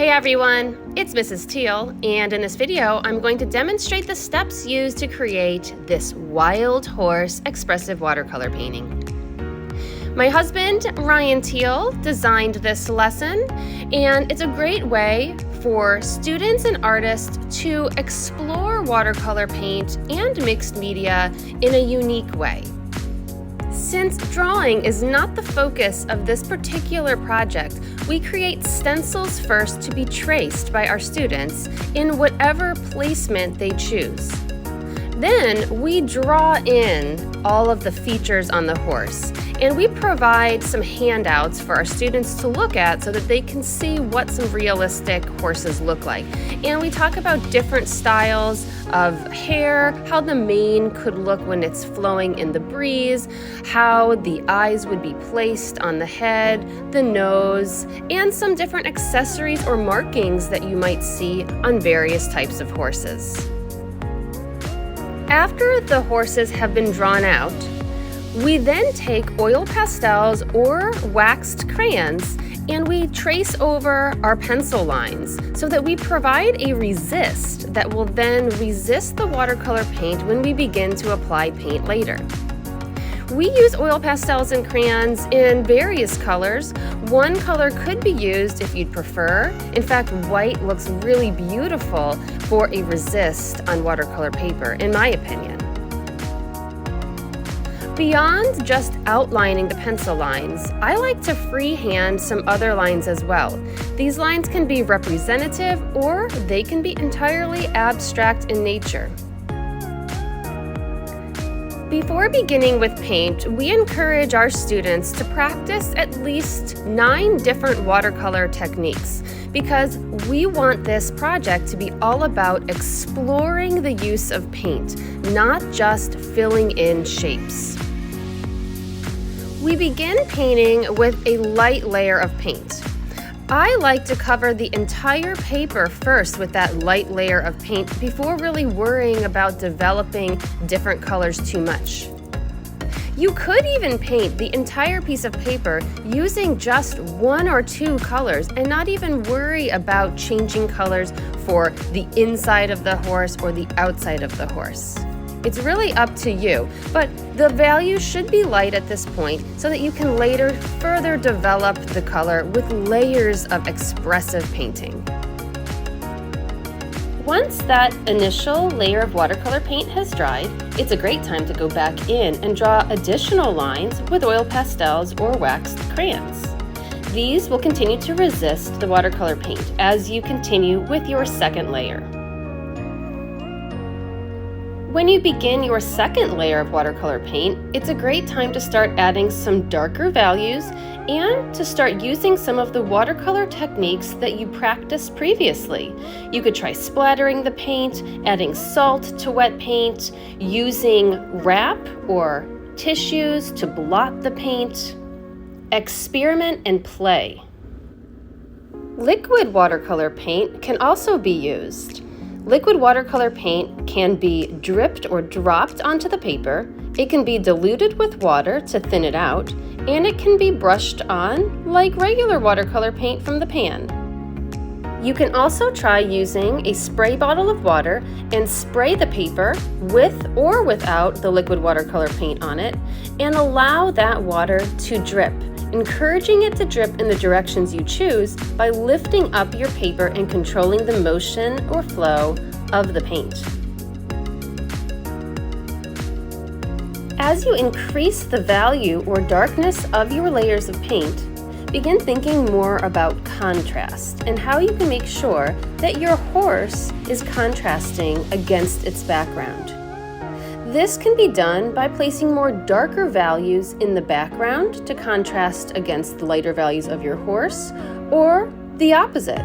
Hey everyone, it's Mrs. Teal, and in this video, I'm going to demonstrate the steps used to create this wild horse expressive watercolor painting. My husband, Ryan Teal, designed this lesson, and it's a great way for students and artists to explore watercolor paint and mixed media in a unique way. Since drawing is not the focus of this particular project, we create stencils first to be traced by our students in whatever placement they choose. Then we draw in all of the features on the horse, and we provide some handouts for our students to look at so that they can see what some realistic horses look like. And we talk about different styles of hair, how the mane could look when it's flowing in the breeze, how the eyes would be placed on the head, the nose, and some different accessories or markings that you might see on various types of horses. After the horses have been drawn out, we then take oil pastels or waxed crayons and we trace over our pencil lines so that we provide a resist that will then resist the watercolor paint when we begin to apply paint later. We use oil pastels and crayons in various colors. One color could be used if you'd prefer. In fact, white looks really beautiful for a resist on watercolor paper, in my opinion. Beyond just outlining the pencil lines, I like to freehand some other lines as well. These lines can be representative or they can be entirely abstract in nature. Before beginning with paint, we encourage our students to practice at least 9 different watercolor techniques because we want this project to be all about exploring the use of paint, not just filling in shapes. We begin painting with a light layer of paint. I like to cover the entire paper first with that light layer of paint before really worrying about developing different colors too much. You could even paint the entire piece of paper using just 1 or 2 colors and not even worry about changing colors for the inside of the horse or the outside of the horse. It's really up to you, but the value should be light at this point so that you can later further develop the color with layers of expressive painting. Once that initial layer of watercolor paint has dried, it's a great time to go back in and draw additional lines with oil pastels or waxed crayons. These will continue to resist the watercolor paint as you continue with your second layer. When you begin your second layer of watercolor paint, it's a great time to start adding some darker values and to start using some of the watercolor techniques that you practiced previously. You could try splattering the paint, adding salt to wet paint, using wrap or tissues to blot the paint. Experiment and play. Liquid watercolor paint can also be used. Liquid watercolor paint can be dripped or dropped onto the paper, it can be diluted with water to thin it out, and it can be brushed on like regular watercolor paint from the pan. You can also try using a spray bottle of water and spray the paper with or without the liquid watercolor paint on it and allow that water to drip, encouraging it to drip in the directions you choose by lifting up your paper and controlling the motion or flow of the paint. As you increase the value or darkness of your layers of paint, begin thinking more about contrast and how you can make sure that your horse is contrasting against its background. This can be done by placing more darker values in the background to contrast against the lighter values of your horse, or the opposite.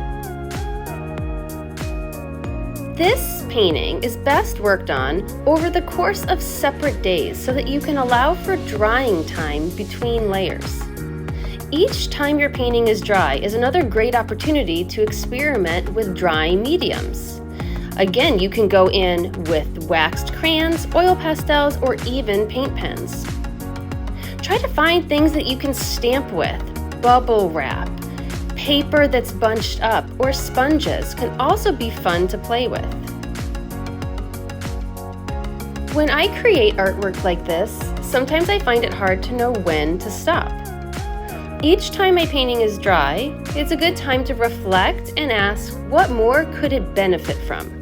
This painting is best worked on over the course of separate days so that you can allow for drying time between layers. Each time your painting is dry is another great opportunity to experiment with dry mediums. Again, you can go in with waxed crayons, oil pastels, or even paint pens. Try to find things that you can stamp with, bubble wrap, Paper that's bunched up or sponges can also be fun to play with. When I create artwork like this, sometimes I find it hard to know when to stop. Each time my painting is dry, it's a good time to reflect and ask, what more could it benefit from?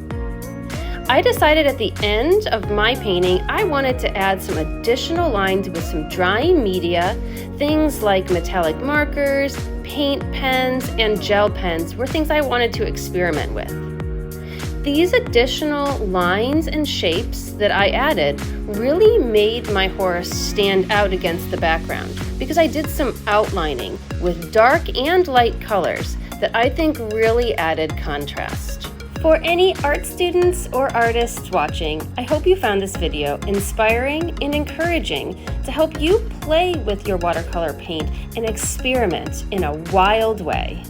I decided at the end of my painting I wanted to add some additional lines with some dry media. Things like metallic markers, paint pens, and gel pens were things I wanted to experiment with. These additional lines and shapes that I added really made my horse stand out against the background because I did some outlining with dark and light colors that I think really added contrast. For any art students or artists watching, I hope you found this video inspiring and encouraging to help you play with your watercolor paint and experiment in a wild way.